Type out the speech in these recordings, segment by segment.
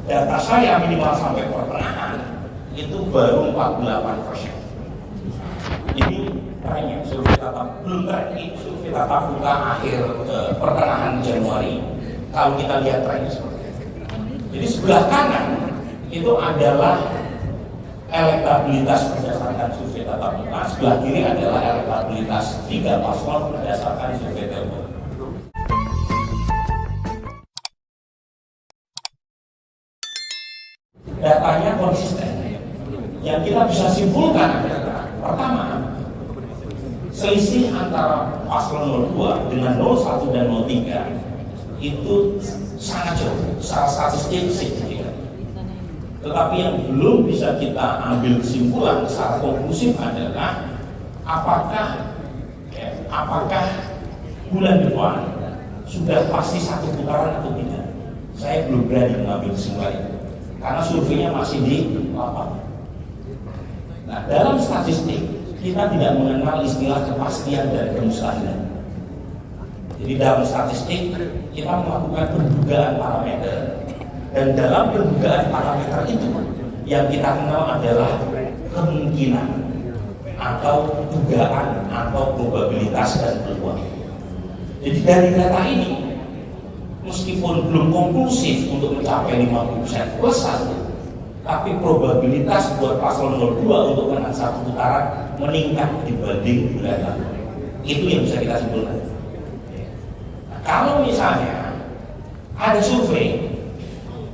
data saya minimal sampai pertengahan itu baru 48%. Ini trennya survei tatap, belum tren ini survei tatap muka akhir pertengahan Januari. Kalau kita lihat trennya seperti itu. Jadi sebelah kanan itu adalah elektabilitas berdasarkan survei tatap muka, sebelah kiri adalah elektabilitas tiga paslon berdasarkan survei telepon. Datanya konsisten. Yang kita bisa simpulkan adalah pertama, selisih antara paslon 02 dengan 01 dan 03 itu sangat jauh, secara statistik signifikan. Tetapi yang belum bisa kita ambil kesimpulan secara konklusif adalah apakah bulan depan sudah pasti satu putaran atau tidak. Saya belum berani mengambil kesimpulan itu karena surveinya masih di lapangan. Nah, dalam statistik kita tidak mengenal istilah kepastian dan kemustahilan. Jadi dalam statistik kita melakukan pendugaan parameter, dan dalam pendugaan parameter itu yang kita kenal adalah kemungkinan atau dugaan atau probabilitas dan peluang. Jadi dari data ini, meskipun belum konklusif untuk mencapai 50% plus 1, tapi probabilitas buat paslon 02 untuk menang satu putaran meningkat dibanding bulan lalu. Itu yang bisa kita simpulkan. Nah, kalau misalnya ada survei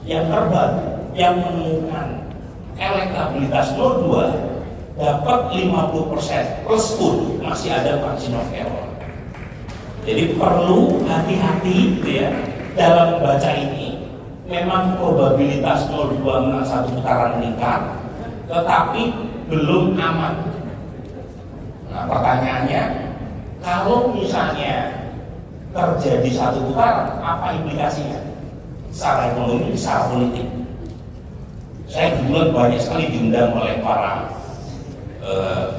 yang terbaru yang menemukan elektabilitas 02 dapat 50% plus pun masih ada margin of error. Jadi perlu hati-hati gitu ya dalam membaca ini. Memang probabilitas 02 menang satu putaran meningkat, tetapi belum aman. Nah, pertanyaannya, kalau misalnya terjadi satu putaran, apa implikasinya? Secara ekonomi, secara politik. Saya kebetulan banyak sekali diundang oleh para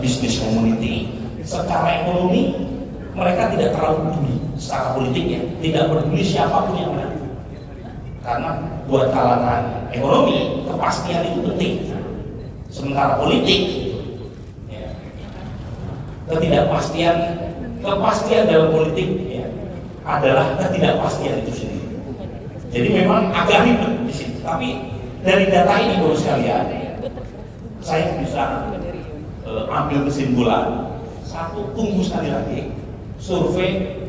bisnis community. Secara ekonomi, mereka tidak terlalu peduli. Secara politiknya, tidak peduli siapapun yang menang. Karena buat kalangan ekonomi kepastian itu penting. Sementara politik, ya, kepastian dalam politik ya, adalah ketidakpastian itu sendiri. Jadi memang agak ribet di sini. Tapi dari data ini baru sekalian, saya bisa ambil kesimpulan. Satu, tunggu sekali lagi survei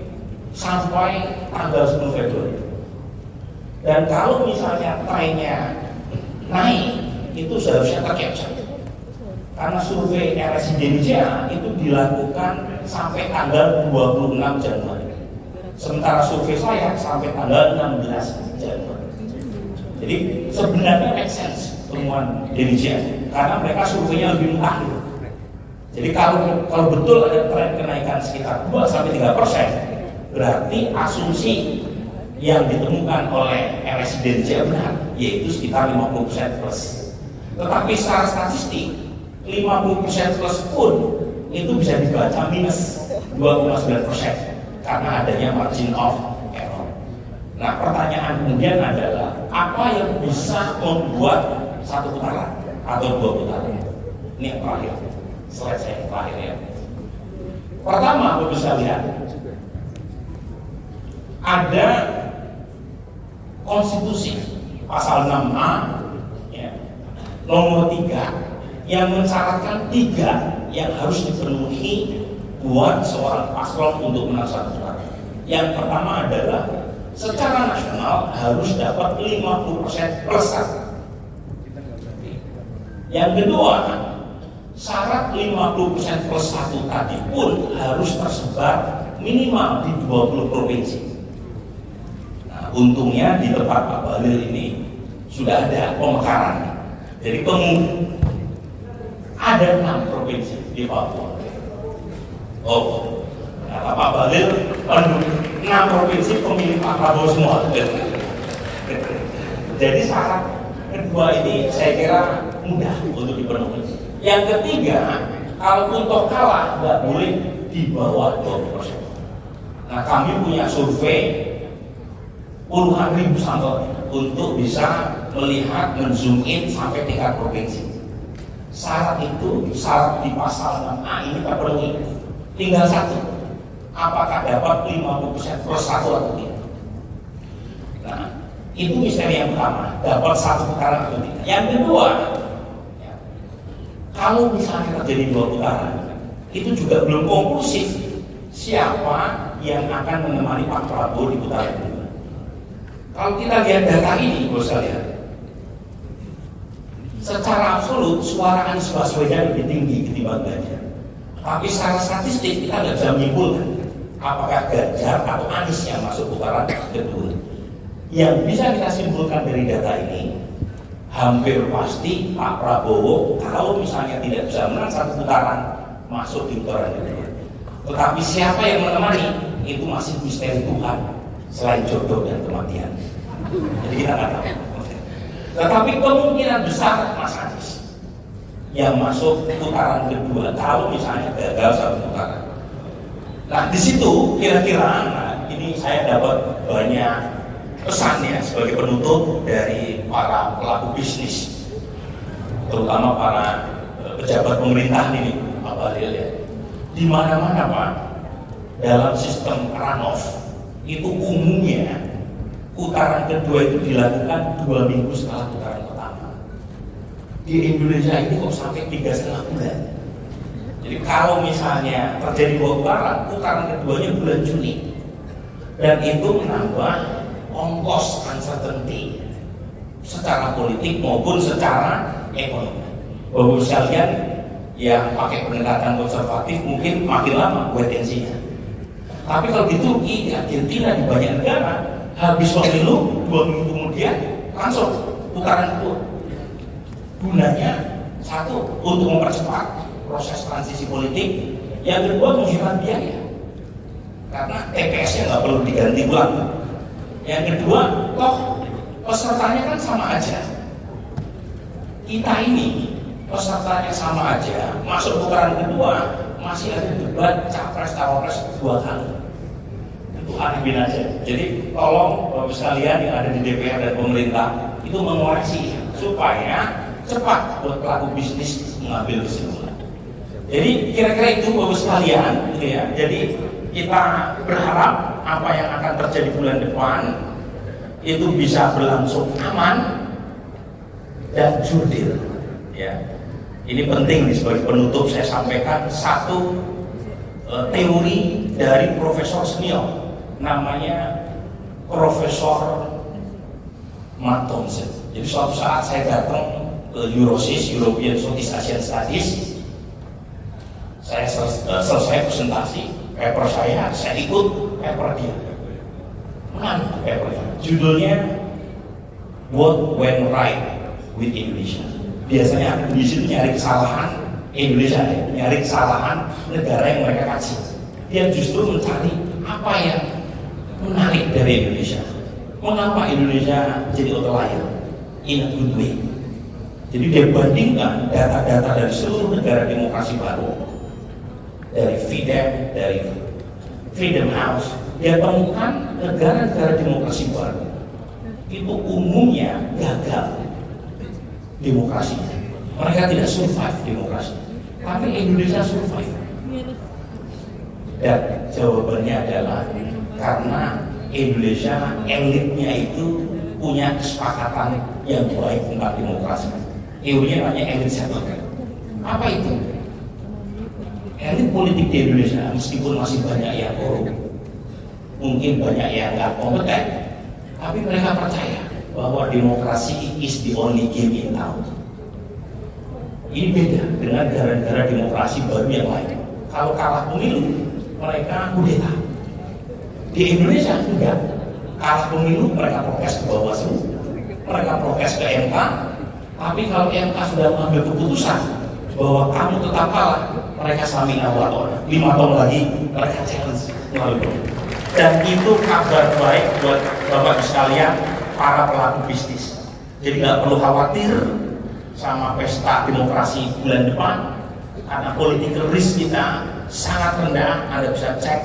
sampai tanggal 10 Februari. Dan kalau misalnya trennya naik, itu seharusnya tercapture. Karena survei RSI Indonesia itu dilakukan sampai tanggal 26 Januari. Sementara survei saya sampai tanggal 16 Januari. Jadi sebenarnya make sense temuan Indonesia, karena mereka surveinya lebih mutakhir. Jadi kalau betul ada tren kenaikan sekitar 2-3%, berarti asumsi yang ditemukan oleh RSI Indonesia benar, yaitu sekitar 50% plus. Tetapi secara statistik 50% plus pun itu bisa dibaca minus 2,9% karena adanya margin of error. Nah, pertanyaan kemudian adalah apa yang bisa membuat satu putaran atau dua putaran? Ini yang terakhir, slide saya yang terakhir ya. Pertama, Bapak bisa lihat ada konstitusi pasal 6A ya, nomor 3 yang mensyaratkan 3 yang harus dipenuhi buat seorang paslon untuk menang satu putaran. Yang pertama adalah secara nasional harus dapat 50% plus 1. Yang kedua, syarat 50% plus 1 tadi pun harus tersebar minimal di 20 provinsi. Untungnya di tempat Pak Bahlil ini sudah ada pemekaran. Jadi ada 6 provinsi di Papua. Oh, kata Pak Bahlil, 6 provinsi pemilih Pak Prabowo semua. Jadi syarat kedua ini saya kira mudah untuk dipenuhi. Yang ketiga, kalaupun toh kalah nggak boleh di bawah 20%. Nah, kami punya survei puluhan ribu sampel untuk bisa melihat, men-zoom in sampai tingkat provinsi. Syarat itu, syarat di pasal 6A ini terpenuhi. Tinggal satu, apakah dapat 50% plus satu atau tidak. Nah, itu misteri yang pertama, dapat satu putaran atau tidak. Yang kedua, ya, kalau misalnya terjadi 2 putaran, itu juga belum konklusif siapa yang akan menemani Pak Prabowo di putaran kedua. Kalau kita lihat data ini, bos sekalian, secara absolut suara Anies Baswedan lebih tinggi ketimbang Ganjar. Tapi secara statistik kita nggak bisa menyimpulkan apakah Ganjar atau Anies yang masuk putaran kedua. Yang bisa kita simpulkan dari data ini, hampir pasti Pak Prabowo kalau misalnya tidak bisa menang satu putaran masuk di putaran kedua. Tetapi siapa yang menemani itu masih misteri Tuhan selain jodoh dan kematian. Jadi kita nggak tahu. Tetapi kemungkinan besar Mas Anies yang masuk putaran kedua kalau misalnya gagal satu putaran. Nah di situ kira-kira, nah, ini saya dapat banyak pesan ya sebagai penutup dari para pelaku bisnis, terutama para pejabat pemerintah ini, Pak Bahlil ya. Di mana-mana Pak, dalam sistem runoff itu umumnya putaran kedua itu dilakukan 2 minggu setelah putaran pertama. Di Indonesia ini kok sampai 3,5 bulan. Jadi kalau misalnya terjadi 2 putaran, putaran keduanya bulan Juni, dan itu menambah ongkos uncertainty secara politik maupun secara ekonomi. Bapak sekalian yang pakai pendekatan konservatif mungkin makin lama wait and see-nya. Tapi kalau di Turki, di Argentina, di banyak negara habis pemilu 2 minggu kemudian langsung putaran kedua. Gunanya satu untuk mempercepat proses transisi politik, yang kedua menghemat biaya karena TPS-nya nggak perlu diganti ulang. Yang kedua, toh pesertanya kan sama aja. Kita ini pesertanya sama aja, masuk putaran kedua masih ada debat capres cawapres 2 kali. Itu arifin aja. Jadi tolong Bapak sekalian yang ada di DPR dan pemerintah itu mengoreksi supaya cepat buat pelaku bisnis mengambil kesimpulan. Jadi kira-kira itu Bapak sekalian, gitu ya. Jadi kita berharap apa yang akan terjadi bulan depan itu bisa berlangsung aman dan jurdil. Ya, ini penting nih sebagai penutup saya sampaikan satu teori dari profesor senior namanya Profesor Matt Thompson. Jadi suatu saat saya datang ke Eurosis, European Southeast Asian Studies, saya selesai presentasi paper saya ikut paper dia. Mana papernya? Judulnya What Went Right with Indonesia. Biasanya di situ nyari kesalahan Indonesia, ya, nyari kesalahan negara yang mereka kasih. Dia justru mencari apa yang menarik dari Indonesia. Mengapa Indonesia jadi outlier in a good way? Jadi dia bandingkan data-data dari seluruh negara demokrasi baru, dari FIDEM, dari Freedom House, dia temukan negara-negara demokrasi baru itu umumnya gagal demokrasinya. Mereka tidak survive demokrasi, tapi Indonesia survive. Dan jawabannya adalah karena Indonesia elitnya itu punya kesepakatan yang baik tentang demokrasi. Teorinya namanya elit settlement. Apa itu? Elit politik di Indonesia meskipun masih banyak yang korup, mungkin banyak yang nggak kompeten, tapi mereka percaya bahwa demokrasi is the only game in town. Ini beda dengan negara-negara demokrasi baru yang lain. Kalau kalah pemilu, mereka kudeta. Di Indonesia enggak. Kalah pemilu, mereka protes ke Bawaslu, mereka protes ke MK. Tapi kalau MK sudah mengambil keputusan bahwa kamu tetap kalah, mereka samina wa 5 tahun lagi mereka challenge melalui. Dan itu kabar baik buat Bapak sekalian para pelaku bisnis. Jadi nggak perlu khawatir sama pesta demokrasi bulan depan, karena political risk kita sangat rendah. Anda bisa cek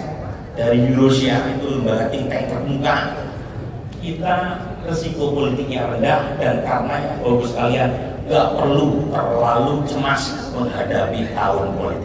dari Eurasia, itu lembaga think tank terbuka. Kita risiko politiknya rendah, dan karenanya Bapak sekalian nggak perlu terlalu cemas menghadapi tahun politik.